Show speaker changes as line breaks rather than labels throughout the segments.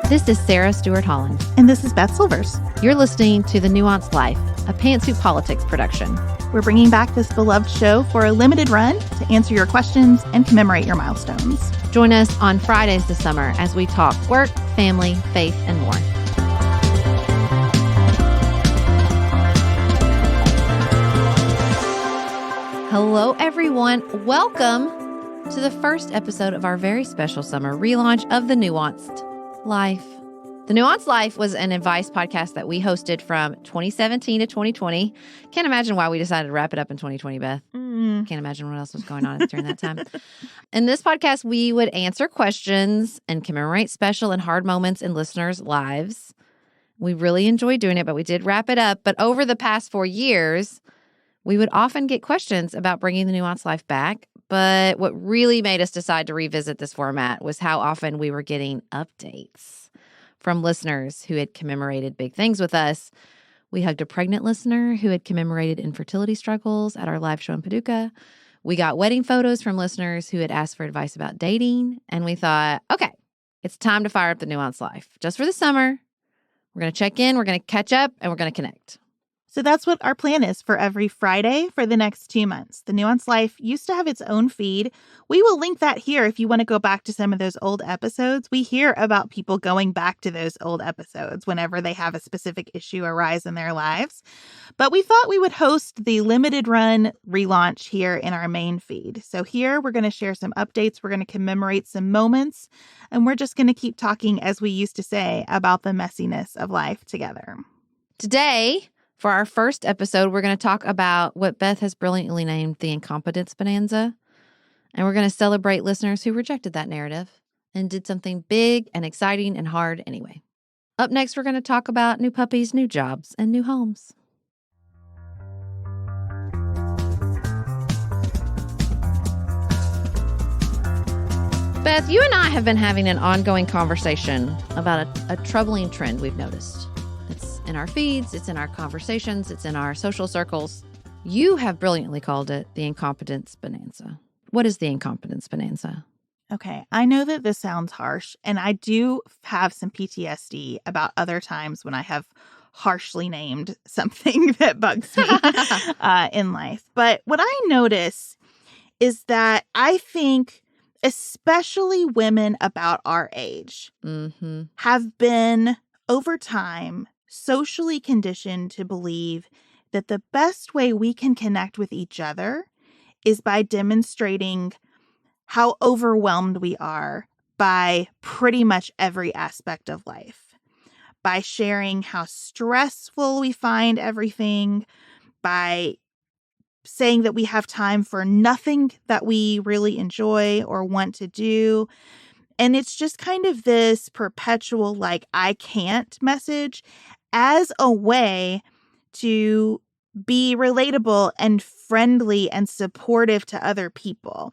This is Sarah Stewart Holland.
And this is Beth Silvers.
You're listening to The Nuanced Life, a Pantsuit Politics production.
We're bringing back this beloved show for a limited run to answer your questions and commemorate your milestones.
Join us on Fridays this summer as we talk work, family, faith, and more. Hello, everyone. Welcome to the first episode of our very special summer relaunch of The Nuanced Life. The Nuanced Life was an advice podcast that we hosted from 2017 to 2020. Can't imagine why we decided to wrap it up in 2020, Beth. Can't imagine what else was going on during that time. In this podcast, we would answer questions and commemorate special and hard moments in listeners' lives. We really enjoyed doing it, but we did wrap it up. But over the past 4 years, we would often get questions about bringing the Nuanced Life back. But what really made us decide to revisit this format was how often we were getting updates from listeners who had commemorated big things with us. We hugged a pregnant listener who had commemorated infertility struggles at our live show in Paducah. We got wedding photos from listeners who had asked for advice about dating. And we thought, okay, it's time to fire up the Nuanced Life. Just for the summer, we're going to check in, we're going to catch up, and we're going to connect.
So that's what our plan is for every Friday for the next 2 months. The Nuanced Life used to have its own feed. We will link that here if you want to go back to some of those old episodes. We hear about people going back to those old episodes whenever they have a specific issue arise in their lives. But we thought we would host the limited run relaunch here in our main feed. So here we're going to share some updates. We're going to commemorate some moments. And we're just going to keep talking, as we used to say, about the messiness of life together.
Today, for our first episode, we're going to talk about what Beth has brilliantly named the Incompetence Bonanza. And we're going to celebrate listeners who rejected that narrative and did something big and exciting and hard anyway. Up next, we're going to talk about new puppies, new jobs, and new homes. Beth, you and I have been having an ongoing conversation about a troubling trend we've noticed. It's in our feeds, it's in our conversations, it's in our social circles. You have brilliantly called it the Incompetence Bonanza. What is the Incompetence Bonanza?
Okay, I know that this sounds harsh, and I do have some PTSD about other times when I have harshly named something that bugs me in life. But what I notice is that I think especially women about our age have been, over time, socially conditioned to believe that the best way we can connect with each other is by demonstrating how overwhelmed we are by pretty much every aspect of life, by sharing how stressful we find everything, by saying that we have time for nothing that we really enjoy or want to do. And it's just kind of this perpetual, like, I can't message as a way to be relatable and friendly and supportive to other people.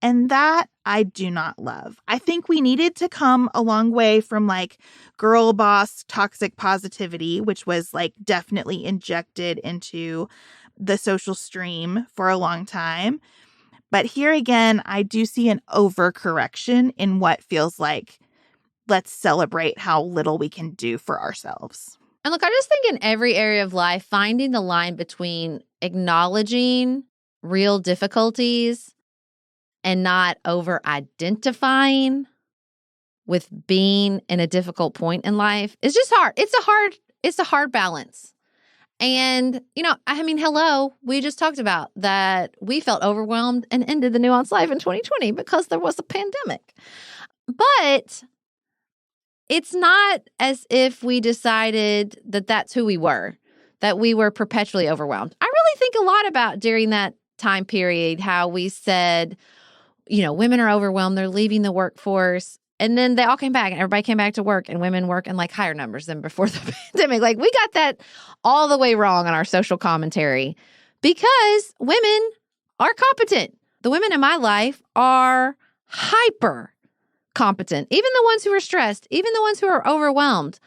And that I do not love. I think we needed to come a long way from like girl boss toxic positivity, which was like definitely injected into the social stream for a long time. But here again, I do see an overcorrection in what feels like, let's celebrate how little we can do for ourselves.
And look, I just think in every area of life, finding the line between acknowledging real difficulties and not over-identifying with being in a difficult point in life is just hard. It's a hard balance. And, you know, I mean, hello, we just talked about that we felt overwhelmed and ended the Nuanced Life in 2020 because there was a pandemic. But it's not as if we decided that that's who we were, that we were perpetually overwhelmed. I really think a lot about during that time period, how we said, you know, women are overwhelmed, they're leaving the workforce. And then they all came back and everybody came back to work and women work in like higher numbers than before the pandemic. Like we got that all the way wrong on our social commentary because women are competent. The women in my life are hyper competent, even the ones who are stressed, even the ones who are overwhelmed.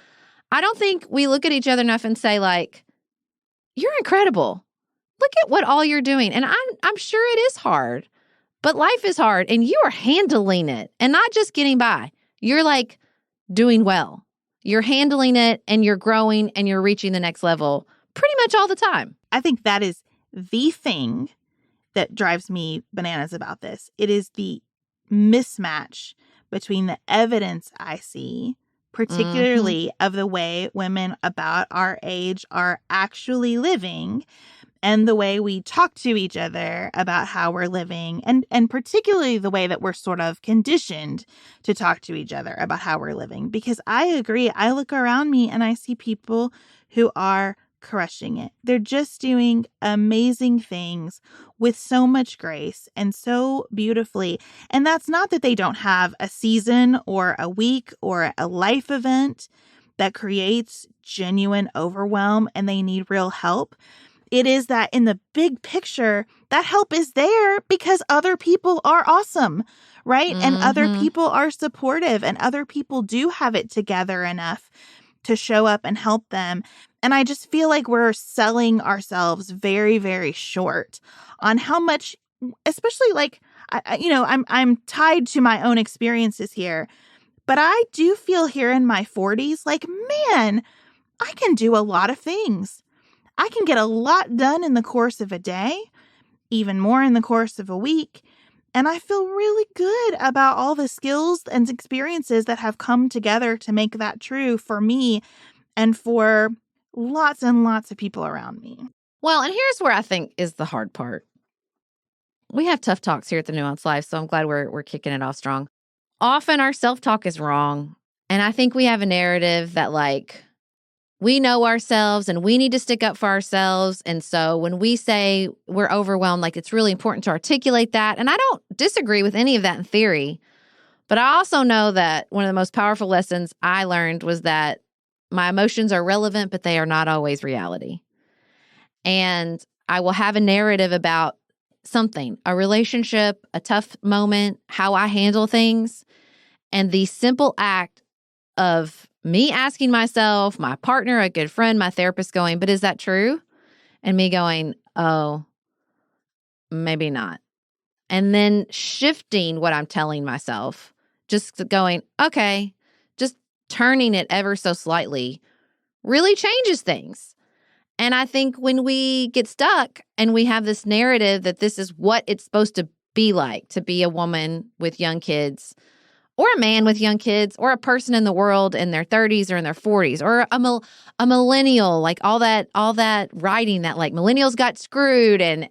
I don't think we look at each other enough and say like, you're incredible. Look at what all you're doing. And I'm sure it is hard, but life is hard and you are handling it and not just getting by. You're like doing well. you're handling it and you're growing and you're reaching the next level pretty much all the time.
I think that is the thing that drives me bananas about this. It is the mismatch between the evidence I see, particularly of the way women about our age are actually living, and the way we talk to each other about how we're living, and particularly the way that we're sort of conditioned to talk to each other about how we're living. Because I agree, I look around me and I see people who are crushing it. They're just doing amazing things with so much grace and so beautifully. And that's not that they don't have a season or a week or a life event that creates genuine overwhelm and they need real help. It is that in the big picture, that help is there because other people are awesome, right? And other people are supportive and other people do have it together enough to show up and help them. And I just feel like we're selling ourselves very, very short on how much, especially like, I'm tied to my own experiences here, but I do feel here in my 40s, like, man, I can do a lot of things. I can get a lot done in the course of a day, even more in the course of a week. And I feel really good about all the skills and experiences that have come together to make that true for me and for lots and lots of people around me.
Well, and here's where I think is the hard part. We have tough talks here at the Nuanced Life, so I'm glad we're kicking it off strong. Often our self-talk is wrong. And I think we have a narrative that like, we know ourselves and we need to stick up for ourselves. And so when we say we're overwhelmed, like it's really important to articulate that. And I don't disagree with any of that in theory. But I also know that one of the most powerful lessons I learned was that my emotions are relevant, but they are not always reality. And I will have a narrative about something, a relationship, a tough moment, how I handle things. And the simple act of me asking myself, my partner, a good friend, my therapist going, but is that true? And me going, oh, maybe not. And then shifting what I'm telling myself, just going, okay, just turning it ever so slightly really changes things. And I think when we get stuck and we have this narrative that this is what it's supposed to be like to be a woman with young kids, or a man with young kids, or a person in the world in their 30s or in their 40s, or a millennial, like all that writing that like millennials got screwed and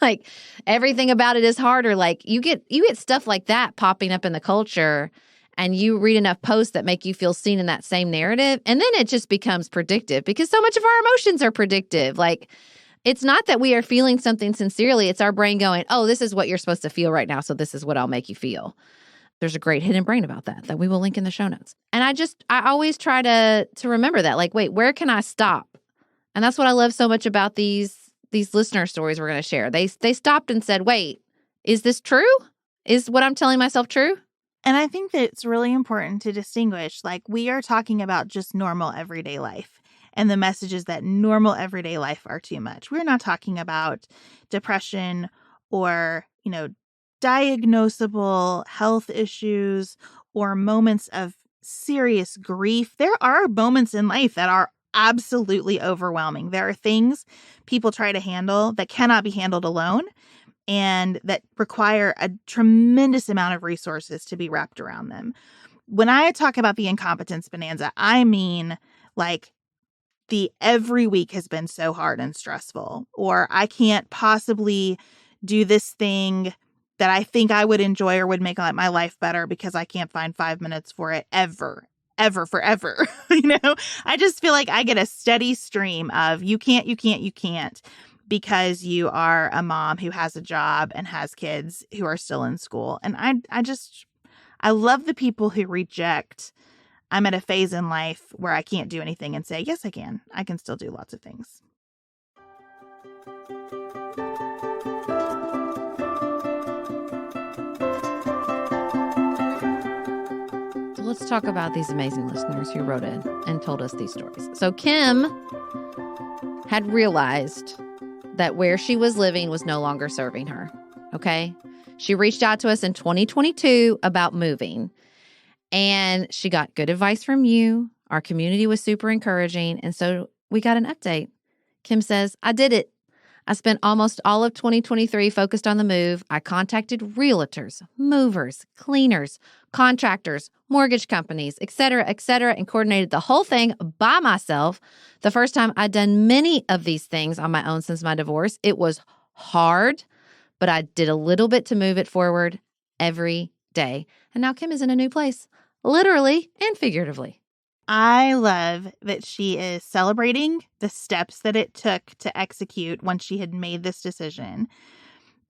like everything about it is harder. Like you get stuff like that popping up in the culture, and you read enough posts that make you feel seen in that same narrative, and then it just becomes predictive because so much of our emotions are predictive. Like it's not that we are feeling something sincerely; it's our brain going, "Oh, this is what you're supposed to feel right now, so this is what I'll make you feel." There's a great hidden brain about that we will link in the show notes. And I always try to remember that, like, wait, where can I stop? And that's what I love so much about these listener stories we're going to share. They stopped and said, wait, is this true? Is what I'm telling myself true?
And I think that it's really important to distinguish, like, we are talking about just normal everyday life and the messages that normal everyday life are too much. We're not talking about depression or, diagnosable health issues or moments of serious grief. There are moments in life that are absolutely overwhelming. There are things people try to handle that cannot be handled alone and that require a tremendous amount of resources to be wrapped around them. When I talk about the incompetence bonanza, I mean like the every week has been so hard and stressful, or I can't possibly do this thing that I think I would enjoy or would make my life better because I can't find 5 minutes for it ever, forever. I just feel like I get a steady stream of you can't because you are a mom who has a job and has kids who are still in school. And I love the people who reject, I'm at a phase in life where I can't do anything, and say, yes, I can. I can still do lots of things.
Let's talk about these amazing listeners who wrote in and told us these stories. So Kim had realized that where she was living was no longer serving her, okay? She reached out to us in 2022 about moving, and she got good advice from you. Our community was super encouraging, and so we got an update. Kim says, I did it. I spent almost all of 2023 focused on the move. I contacted realtors, movers, cleaners, contractors, mortgage companies, et cetera, and coordinated the whole thing by myself. The first time I'd done many of these things on my own since my divorce. It was hard, but I did a little bit to move it forward every day. And now Kim is in a new place, literally and figuratively.
I love that she is celebrating the steps that it took to execute once she had made this decision.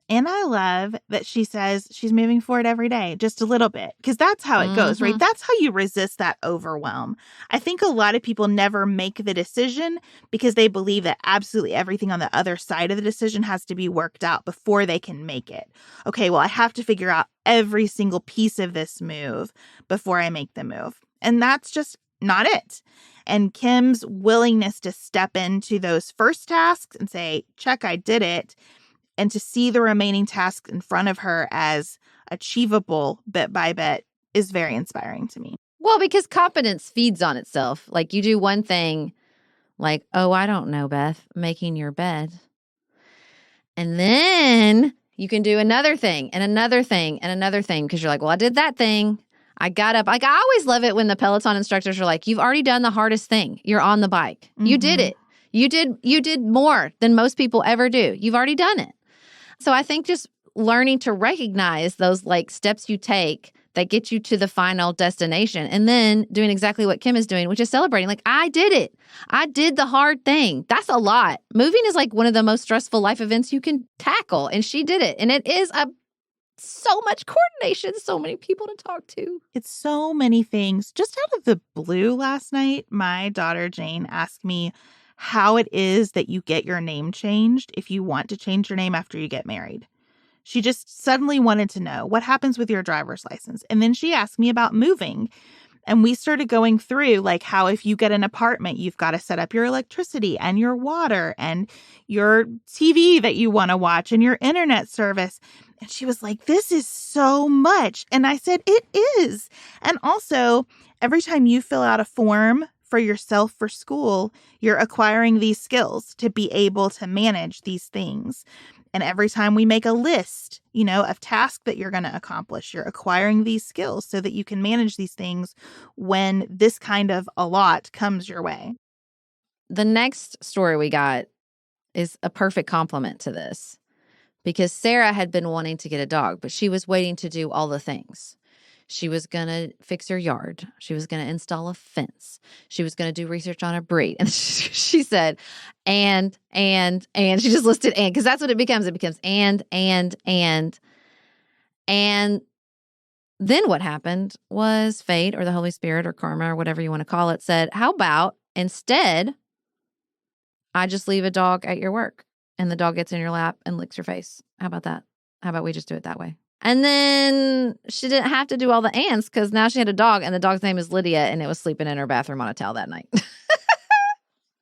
And I love that she says she's moving forward every day, just a little bit, because that's how it goes, right? That's how you resist that overwhelm. I think a lot of people never make the decision because they believe that absolutely everything on the other side of the decision has to be worked out before they can make it. Okay, well, I have to figure out every single piece of this move before I make the move. And that's just not it. And Kim's willingness to step into those first tasks and say, check, I did it, and to see the remaining tasks in front of her as achievable bit by bit is very inspiring to me.
Well, because competence feeds on itself. Like you do one thing, like, oh, I don't know, Beth, making your bed. And then you can do another thing and another thing and another thing because you're like, well, I did that thing. I got up. Like, I always love it when the Peloton instructors are like, you've already done the hardest thing. You're on the bike. You did it. You did more than most people ever do. You've already done it. So I think just learning to recognize those like steps you take that get you to the final destination and then doing exactly what Kim is doing, which is celebrating. Like, I did it. I did the hard thing. That's a lot. Moving is like one of the most stressful life events you can tackle. And she did it. And it is so much coordination, so many people to talk to.
It's so many things. Just out of the blue last night, my daughter Jane asked me how it is that you get your name changed if you want to change your name after you get married. She just suddenly wanted to know what happens with your driver's license. And then she asked me about moving. And we started going through like how if you get an apartment, you've got to set up your electricity and your water and your TV that you want to watch and your internet service. And she was like, this is so much. And I said, it is. And also, every time you fill out a form for yourself for school, you're acquiring these skills to be able to manage these things. And every time we make a list, of tasks that you're going to accomplish, you're acquiring these skills so that you can manage these things when this kind of a lot comes your way.
The next story we got is a perfect complement to this because Sarah had been wanting to get a dog, but she was waiting to do all the things. She was going to fix her yard. She was going to install a fence. She was going to do research on a breed. And she said, and she just listed and, because that's what it becomes. It becomes and. And then what happened was fate or the Holy Spirit or karma or whatever you want to call it said, how about instead, I just leave a dog at your work and the dog gets in your lap and licks your face. How about that? How about we just do it that way? And then she didn't have to do all the ands because now she had a dog and the dog's name is Lydia and it was sleeping in her bathroom on a towel that night.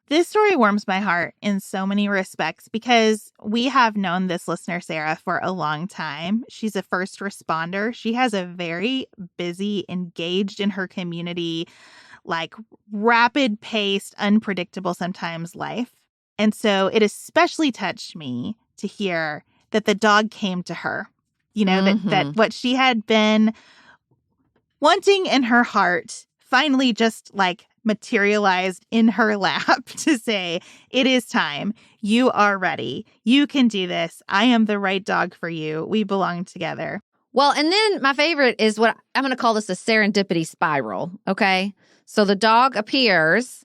This story warms my heart in so many respects because we have known this listener, Sarah, for a long time. She's a first responder. She has a very busy, engaged in her community, like rapid-paced, unpredictable sometimes life. And so it especially touched me to hear that the dog came to her. That what she had been wanting in her heart finally just like materialized in her lap to say, it is time. You are ready. You can do this. I am the right dog for you. We belong together.
Well, and then my favorite is what I'm going to call this a serendipity spiral. Okay. So the dog appears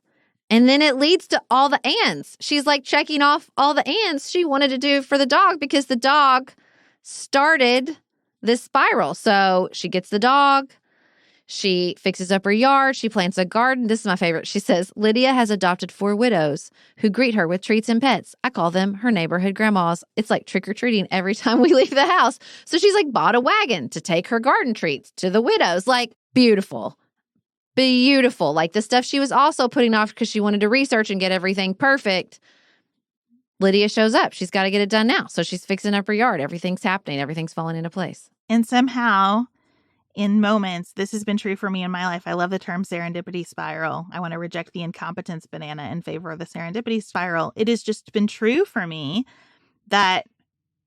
and then it leads to all the ands. She's like checking off all the ands she wanted to do for the dog because the dog started this spiral. So she gets the dog. She fixes up her yard. She plants a garden. This is my favorite. She says, Lydia has adopted 4 widows who greet her with treats and pets. I call them her neighborhood grandmas. It's like trick-or-treating every time we leave the house. So she's like bought a wagon to take her garden treats to the widows. Like, beautiful. Beautiful. Like the stuff she was also putting off because she wanted to research and get everything perfect. Lydia shows up. She's got to get it done now. So she's fixing up her yard. Everything's happening. Everything's falling into place.
And somehow in moments, this has been true for me in my life. I love the term serendipity spiral. I want to reject the incompetence banana in favor of the serendipity spiral. It has just been true for me that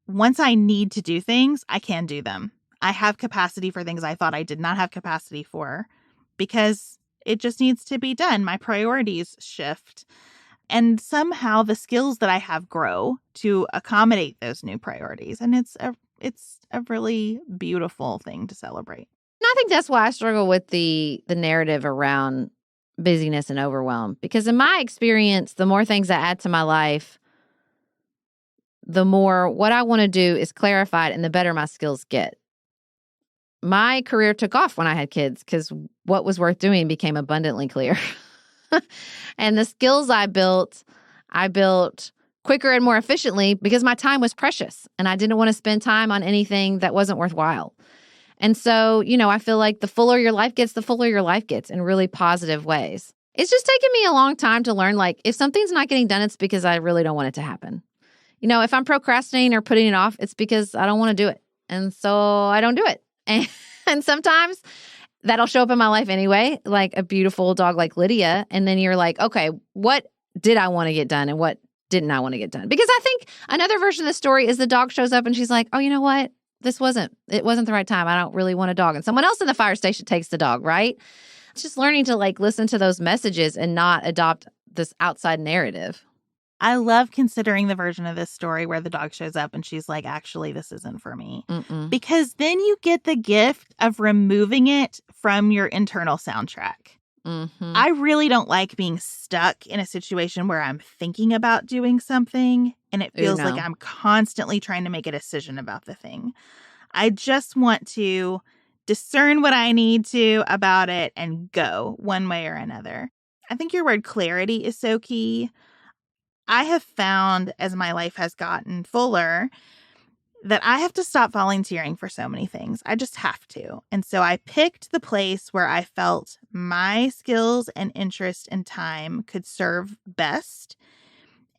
once I need to do things, I can do them. I have capacity for things I thought I did not have capacity for because it just needs to be done. My priorities shift. And somehow the skills that I have grow to accommodate those new priorities. And it's a really beautiful thing to celebrate.
And I think that's why I struggle with the narrative around busyness and overwhelm. Because in my experience, the more things I add to my life, the more what I want to do is clarified and the better my skills get. My career took off when I had kids because what was worth doing became abundantly clear. And the skills I built quicker and more efficiently because my time was precious and I didn't want to spend time on anything that wasn't worthwhile. And so, I feel like the fuller your life gets, the fuller your life gets in really positive ways. It's just taken me a long time to learn, like, if something's not getting done, it's because I really don't want it to happen. If I'm procrastinating or putting it off, it's because I don't want to do it. And so I don't do it. And sometimes that'll show up in my life anyway, like a beautiful dog like Lydia. And then you're like, okay, what did I want to get done and what didn't I want to get done? Because I think another version of the story is the dog shows up and she's like, oh, you know what? It wasn't the right time. I don't really want a dog. And someone else in the fire station takes the dog, right? It's just learning to listen to those messages and not adopt this outside narrative.
I love considering the version of this story where the dog shows up and she's like, actually, this isn't for me.
Mm-mm.
Because then you get the gift of removing it from your internal soundtrack.
Mm-hmm.
I really don't like being stuck in a situation where I'm thinking about doing something and it feels like I'm constantly trying to make a decision about the thing. I just want to discern what I need to about it and go one way or another. I think your word clarity is so key. I have found as my life has gotten fuller that I have to stop volunteering for so many things. I just have to. And so I picked the place where I felt my skills and interest and time could serve best.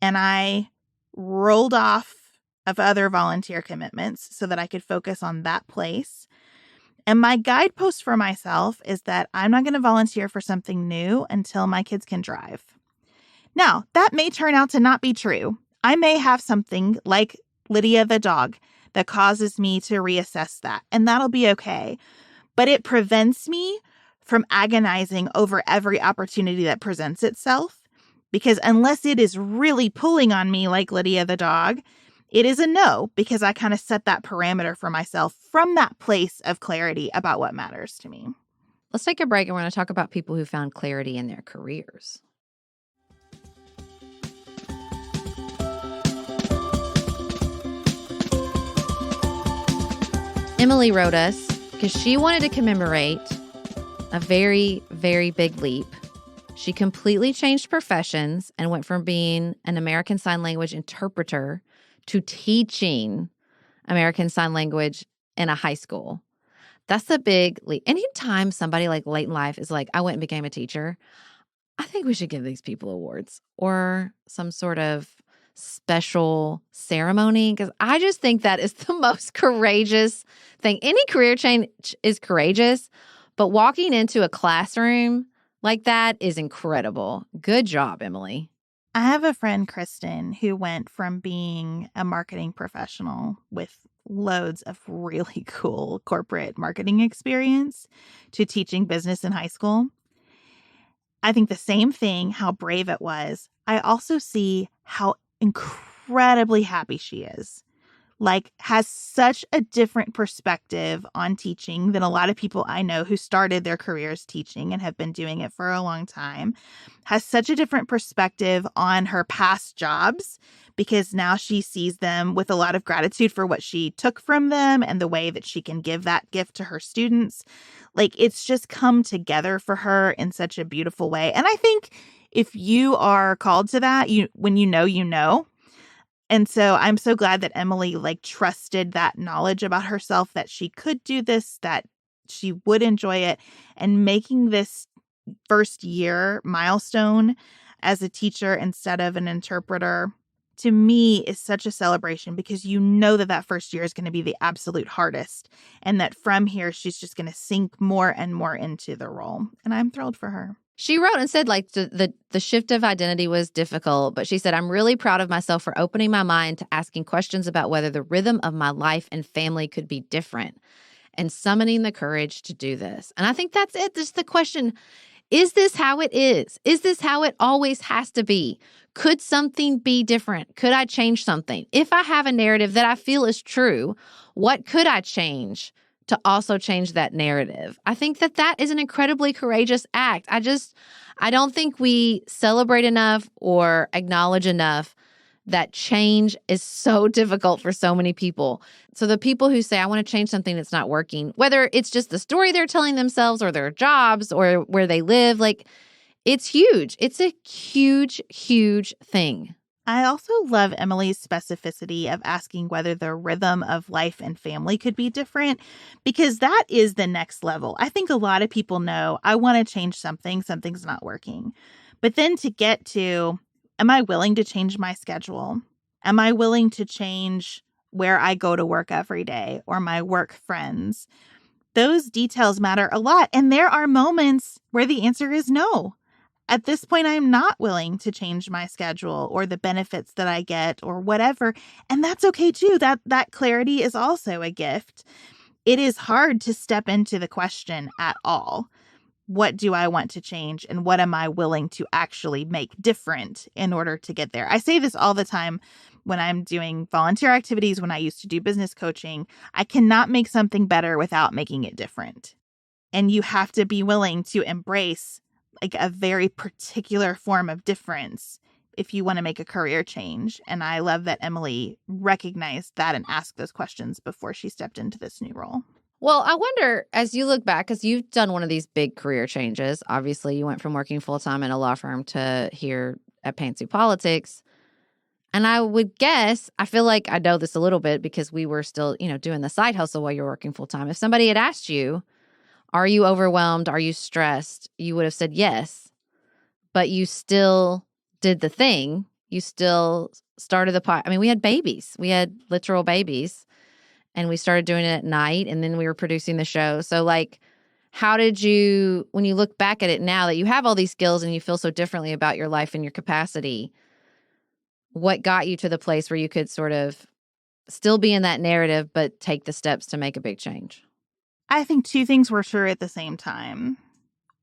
And I rolled off of other volunteer commitments so that I could focus on that place. And my guidepost for myself is that I'm not going to volunteer for something new until my kids can drive. Now, that may turn out to not be true. I may have something like Lydia the dog that causes me to reassess that, and that'll be okay. But it prevents me from agonizing over every opportunity that presents itself, because unless it is really pulling on me like Lydia the dog, it is a no, because I kind of set that parameter for myself from that place of clarity about what matters to me.
Let's take a break and we're going to talk about people who found clarity in their careers. Emily wrote us because she wanted to commemorate a very, very big leap. She completely changed professions and went from being an American Sign Language interpreter to teaching American Sign Language in a high school. That's a big leap. Anytime somebody late in life is like, I went and became a teacher, I think we should give these people awards or some sort of special ceremony, because I just think that is the most courageous thing. Any career change is courageous, but walking into a classroom like that is incredible. Good job, Emily.
I have a friend, Kristen, who went from being a marketing professional with loads of really cool corporate marketing experience to teaching business in high school. I think the same thing, how brave it was. I also see how incredibly happy she is. Has such a different perspective on teaching than a lot of people I know who started their careers teaching and have been doing it for a long time. Has such a different perspective on her past jobs because now she sees them with a lot of gratitude for what she took from them and the way that she can give that gift to her students. It's just come together for her in such a beautiful way. And I think if you are called to that, when you know. And so I'm so glad that Emily trusted that knowledge about herself, that she could do this, that she would enjoy it, and making this first year milestone as a teacher instead of an interpreter to me is such a celebration because you know that that first year is going to be the absolute hardest and that from here she's just going to sink more and more into the role. And I'm thrilled for her.
She wrote and said like the shift of identity was difficult, but she said, I'm really proud of myself for opening my mind to asking questions about whether the rhythm of my life and family could be different and summoning the courage to do this. And I think that's it. Just the question, is this how it is? Is this how it always has to be? Could something be different? Could I change something? If I have a narrative that I feel is true, what could I change to also change that narrative? I think that that is an incredibly courageous act. I don't think we celebrate enough or acknowledge enough that change is so difficult for so many people. So the people who say, I want to change something that's not working, whether it's just the story they're telling themselves or their jobs or where they live, like it's huge. It's a huge, huge thing.
I also love Emily's specificity of asking whether the rhythm of life and family could be different, because that is the next level. I think a lot of people know, I want to change something, something's not working. But then to get to, am I willing to change my schedule? Am I willing to change where I go to work every day or my work friends? Those details matter a lot. And there are moments where the answer is no. At this point, I'm not willing to change my schedule or the benefits that I get or whatever. And that's okay too. That clarity is also a gift. It is hard to step into the question at all. What do I want to change and what am I willing to actually make different in order to get there? I say this all the time when I'm doing volunteer activities, when I used to do business coaching. I cannot make something better without making it different. And you have to be willing to embrace like a very particular form of difference if you want to make a career change. And I love that Emily recognized that and asked those questions before she stepped into this new role.
Well, I wonder, as you look back, because you've done one of these big career changes, obviously you went from working full-time in a law firm to here at Pantsuit Politics. And I would guess, I feel like I know this a little bit because we were still, doing the side hustle while you're working full-time. If somebody had asked you, are you overwhelmed? Are you stressed? You would have said yes, but you still did the thing. You still started the pot. I mean, we had babies. We had literal babies. And we started doing it at night, and then we were producing the show. So, like, how did you, when you look back at it now that you have all these skills and you feel so differently about your life and your capacity, what got you to the place where you could sort of still be in that narrative but take the steps to make a big change?
I think two things were true at the same time.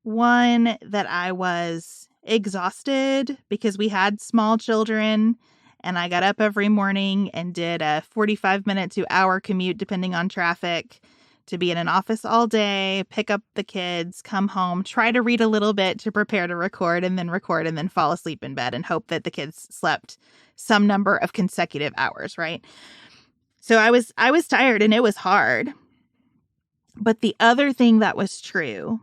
One, that I was exhausted because we had small children. And I got up every morning and did a 45-minute to hour commute, depending on traffic, to be in an office all day, pick up the kids, come home, try to read a little bit to prepare to record, and then fall asleep in bed and hope that the kids slept some number of consecutive hours, right? So I was tired and it was hard. But the other thing that was true,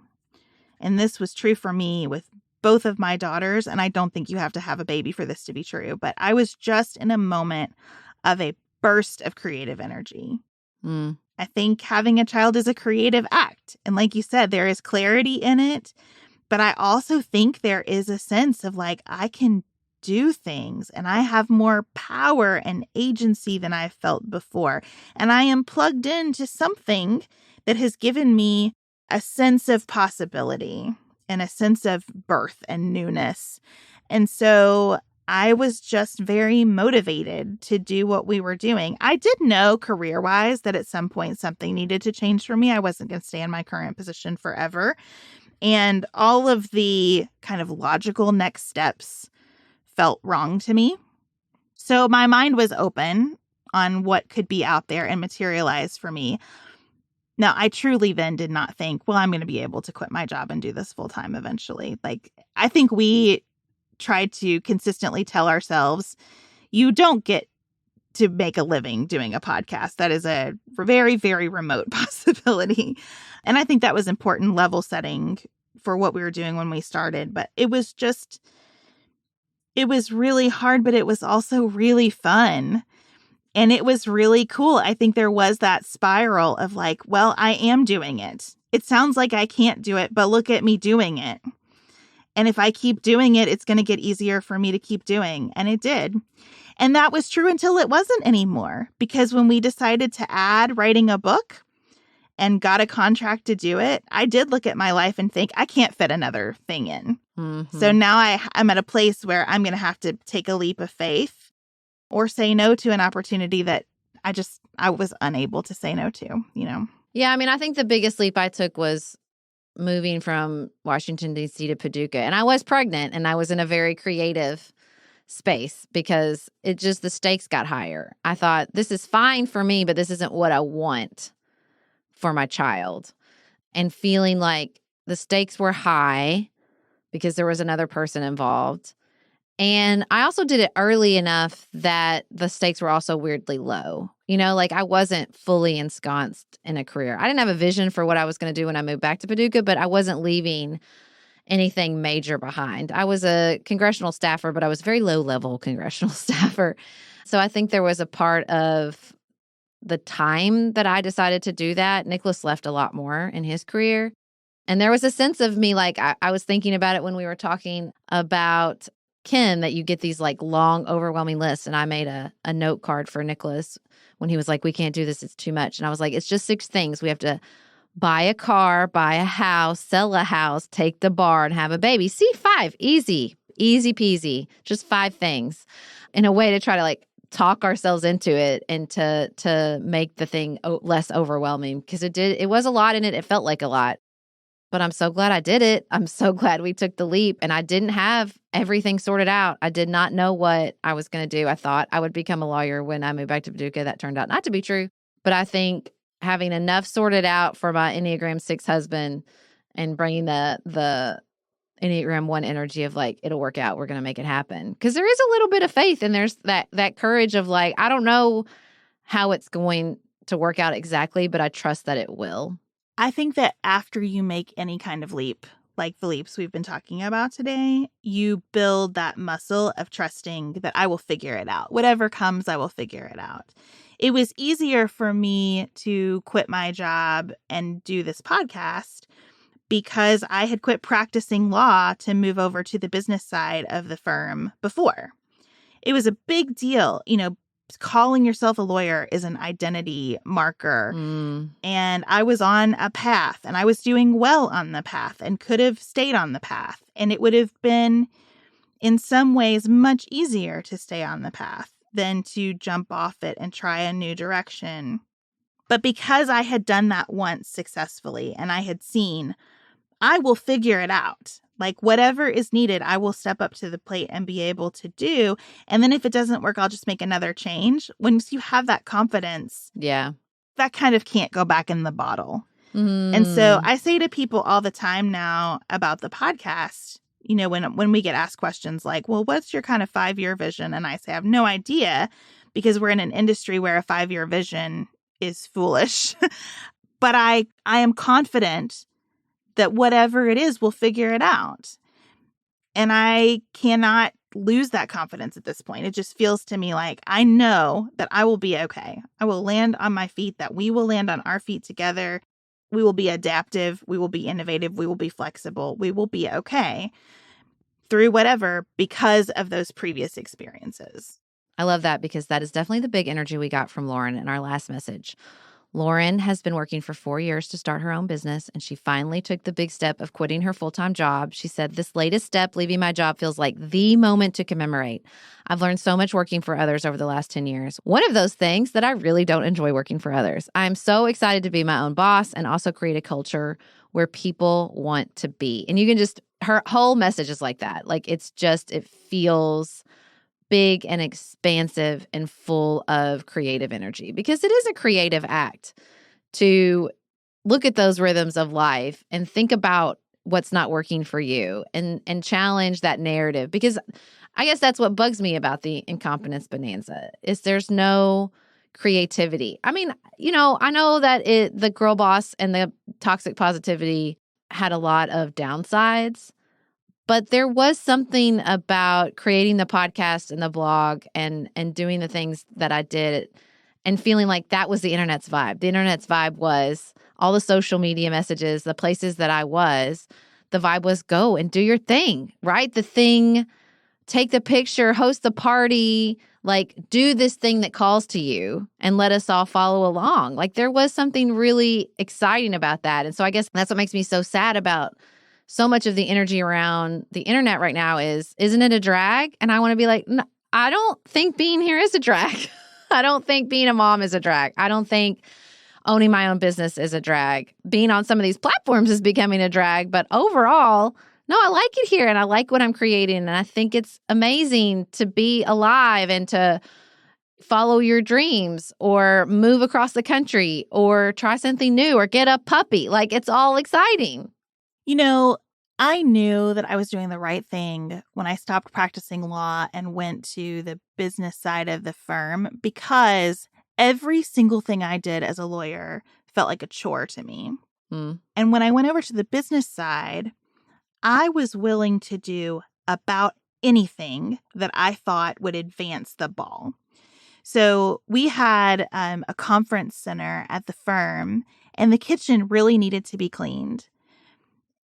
and this was true for me with both of my daughters, and I don't think you have to have a baby for this to be true, but I was just in a moment of a burst of creative energy. I think having a child is a creative act. And like you said, there is clarity in it, but I also think there is a sense of like, I can do things and I have more power and agency than I've felt before. And I am plugged into something that has given me a sense of possibility and a sense of birth and newness. And so I was just very motivated to do what we were doing. I did know career-wise that at some point something needed to change for me. I wasn't going to stay in my current position forever. And all of the kind of logical next steps felt wrong to me. So my mind was open on what could be out there and materialize for me. Now, I truly then did not think, well, I'm going to be able to quit my job and do this full time eventually. Like, I think we tried to consistently tell ourselves, you don't get to make a living doing a podcast. That is a very, very remote possibility. And I think that was important level setting for what we were doing when we started. But it was really hard, but it was also really fun. And it was really cool. I think there was that spiral of like, well, I am doing it. It sounds like I can't do it, but look at me doing it. And if I keep doing it, it's going to get easier for me to keep doing. And it did. And that was true until it wasn't anymore. Because when we decided to add writing a book and got a contract to do it, I did look at my life and think, I can't fit another thing in.
Mm-hmm.
So now I'm at a place where I'm going to have to take a leap of faith or say no to an opportunity that I was unable to say no to,
Yeah, I mean, I think the biggest leap I took was moving from Washington, D.C. to Paducah. And I was pregnant and I was in a very creative space because the stakes got higher. I thought, this is fine for me, but this isn't what I want for my child. And feeling like the stakes were high because there was another person involved. And I also did it early enough that the stakes were also weirdly low. Like I wasn't fully ensconced in a career. I didn't have a vision for what I was going to do when I moved back to Paducah, but I wasn't leaving anything major behind. I was a congressional staffer, but I was very low-level congressional staffer. So I think there was a part of the time that I decided to do that. Nicholas left a lot more in his career. And there was a sense of me, like I was thinking about it when we were talking about Kim, that you get these like long, overwhelming lists. And I made a note card for Nicholas when he was like, we can't do this, it's too much. And I was like, it's just 6 things. We have to buy a car, buy a house, sell a house, take the bar, and have a baby. See, 5, easy peasy, just 5 things in a way to try to like talk ourselves into it and to make the thing less overwhelming, because it was a lot in it. It felt like a lot. But I'm so glad I did it. I'm so glad we took the leap. And I didn't have everything sorted out. I did not know what I was going to do. I thought I would become a lawyer when I moved back to Paducah. That turned out not to be true. But I think having enough sorted out for my Enneagram 6 husband and bringing the Enneagram 1 energy of like, it'll work out. We're going to make it happen. Because there is a little bit of faith and there's that courage of like, I don't know how it's going to work out exactly, but I trust that it will.
I think that after you make any kind of leap, like the leaps we've been talking about today, you build that muscle of trusting that I will figure it out. Whatever comes, I will figure it out. It was easier for me to quit my job and do this podcast because I had quit practicing law to move over to the business side of the firm before. It was a big deal. Calling yourself a lawyer is an identity marker. And I was on a path and I was doing well on the path and could have stayed on the path. And it would have been in some ways much easier to stay on the path than to jump off it and try a new direction. But because I had done that once successfully and I had seen, I will figure it out. Like whatever is needed, I will step up to the plate and be able to do. And then if it doesn't work, I'll just make another change. Once you have that confidence, that kind of can't go back in the bottle. And so I say to people all the time now about the podcast, when we get asked questions like, well, what's your kind of 5-year vision? And I say, I have no idea, because we're in an industry where a 5-year vision is foolish. But I am confident that whatever it is, we'll figure it out. And I cannot lose that confidence at this point. It just feels to me like I know that I will be okay. I will land on my feet, that we will land on our feet together. We will be adaptive. We will be innovative. We will be flexible. We will be okay through whatever because of those previous experiences.
I love that, because that is definitely the big energy we got from Lauryn in our last message. Lauryn has been working for 4 years to start her own business, and she finally took the big step of quitting her full-time job. She said, this latest step, leaving my job, feels like the moment to commemorate. I've learned so much working for others over the last 10 years. One of those things that I really don't enjoy working for others. I'm so excited to be my own boss and also create a culture where people want to be. And you can her whole message is like that. Like it feels big and expansive and full of creative energy, because it is a creative act to look at those rhythms of life and think about what's not working for you and challenge that narrative. Because I guess that's what bugs me about the incompetence bonanza is there's no creativity. I mean, I know that the girl boss and the toxic positivity had a lot of downsides, but there was something about creating the podcast and the blog and doing the things that I did and feeling like that was the internet's vibe. The internet's vibe was all the social media messages, the places that I was, the vibe was go and do your thing, right? The thing take the picture, host the party, like do this thing that calls to you and let us all follow along. Like there was something really exciting about that. And so I guess that's what makes me so sad about so much of the energy around the internet right now isn't it a drag? And I want to be like, no, I don't think being here is a drag. I don't think being a mom is a drag. I don't think owning my own business is a drag. Being on some of these platforms is becoming a drag. But overall, no, I like it here and I like what I'm creating. And I think it's amazing to be alive and to follow your dreams or move across the country or try something new or get a puppy. Like it's all exciting.
You know, I knew that I was doing the right thing when I stopped practicing law and went to the business side of the firm because every single thing I did as a lawyer felt like a chore to me. And when I went over to the business side, I was willing to do about anything that I thought would advance the ball. So we had a conference center at the firm, and the kitchen really needed to be cleaned.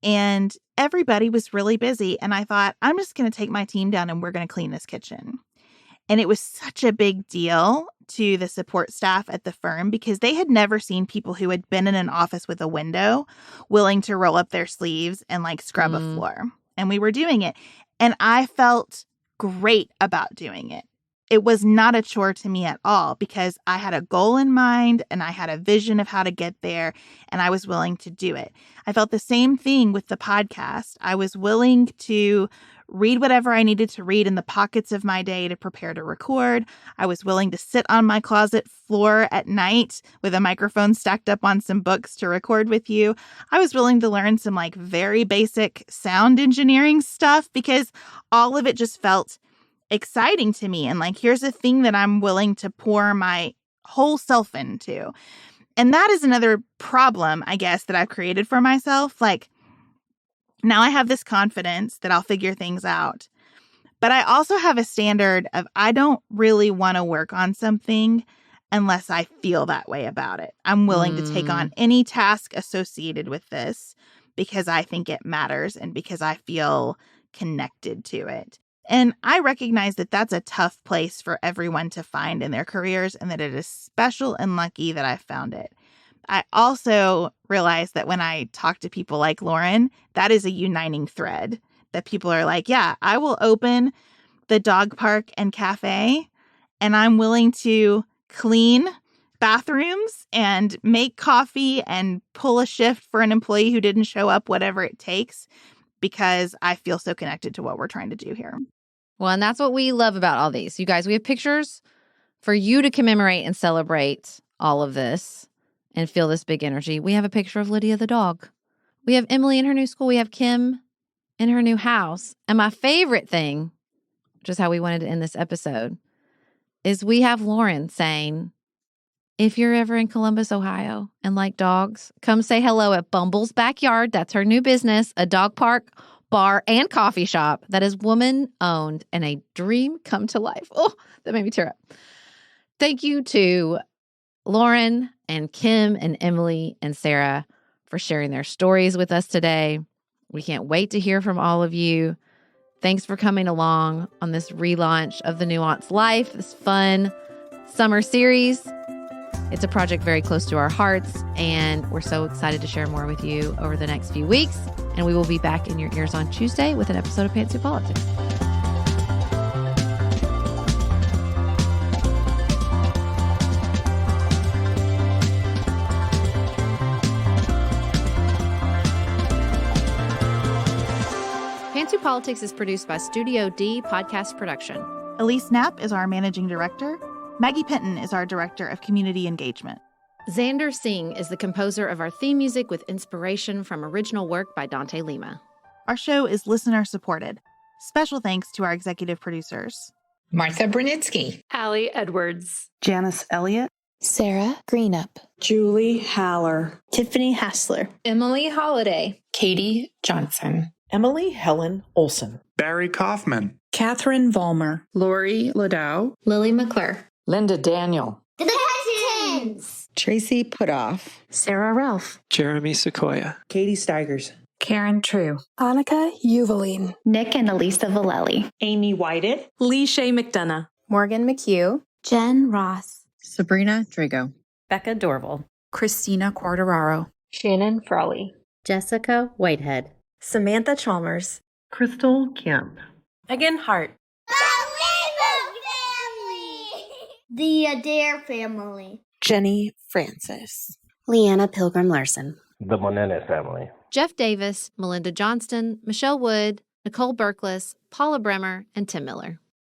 And everybody was really busy. And I thought, I'm just going to take my team down and we're going to clean this kitchen. And it was such a big deal to the support staff at the firm because they had never seen people who had been in an office with a window willing to roll up their sleeves and like scrub a floor. And we were doing it. And I felt great about doing it. It was not a chore to me at all because I had a goal in mind and I had a vision of how to get there and I was willing to do it. I felt the same thing with the podcast. I was willing to read whatever I needed to read in the pockets of my day to prepare to record. I was willing to sit on my closet floor at night with a microphone stacked up on some books to record with you. I was willing to learn some like very basic sound engineering stuff because all of it just felt exciting to me. And like, here's a thing that I'm willing to pour my whole self into. And that is another problem, I guess, that I've created for myself. Like, now I have this confidence that I'll figure things out. But I also have a standard of I don't really want to work on something unless I feel that way about it. I'm willing to take on any task associated with this because I think it matters and because I feel connected to it. And I recognize that that's a tough place for everyone to find in their careers and that it is special and lucky that I found it. I also realize that when I talk to people like Lauryn, that is a uniting thread that people are like, yeah, I will open the dog park and cafe and I'm willing to clean bathrooms and make coffee and pull a shift for an employee who didn't show up, whatever it takes, because I feel so connected to what we're trying to do here.
Well, and that's what we love about all these. You guys, we have pictures for you to commemorate and celebrate all of this and feel this big energy. We have a picture of Lydia the dog. We have Emily in her new school. We have Kim in her new house. And my favorite thing, which is how we wanted to end this episode, is we have Lauryn saying, if you're ever in Columbus, Ohio, and like dogs, come say hello at Bumble's Backyard. That's her new business, a dog park, bar, and coffee shop that is woman-owned and a dream come to life. Oh, that made me tear up. Thank you to Lauryn and Kim and Emily and Sarah for sharing their stories with us today. We can't wait to hear from all of you. Thanks for coming along on this relaunch of the Nuanced Life, this fun summer series. It's a project very close to our hearts, and we're so excited to share more with you over the next few weeks. And we will be back in your ears on Tuesday with an episode of Pantsuit Politics. Pantsuit Politics is produced by Studio D Podcast Production.
Elise Knapp is our managing director. Maggie Penton is our director of community engagement.
Xander Singh is the composer of our theme music with inspiration from original work by Dante Lima.
Our show is listener supported. Special thanks to our executive producers:
Martha Brunitsky,
Allie Edwards,
Janice Elliott,
Sarah Greenup,
Julie Haller,
Tiffany Hassler,
Emily Holiday,
Katie Johnson,
Emily Helen Olson,
Barry Kaufman,
Catherine Vollmer,
Lori Ladow,
Lily McClure,
Linda Daniel,
The Titans,
Tracy Putoff,
Sarah Ralph,
Jeremy Sequoia,
Katie Steigers,
Karen True,
Annika Uvaline,
Nick and Elisa Valelli,
Amy Whited,
Lee Shay McDonough,
Morgan McHugh,
Jen Ross,
Sabrina Drago,
Becca Dorval,
Christina Quartararo,
Shannon Frawley,
Jessica Whitehead,
Samantha Chalmers,
Crystal Kemp,
Megan Hart,
the Adair family,
Jenny Francis,
Leanna Pilgrim Larson,
the Monene family,
Jeff Davis, Melinda Johnston, Michelle Wood, Nicole Berkless, Paula Bremer, and Tim Miller.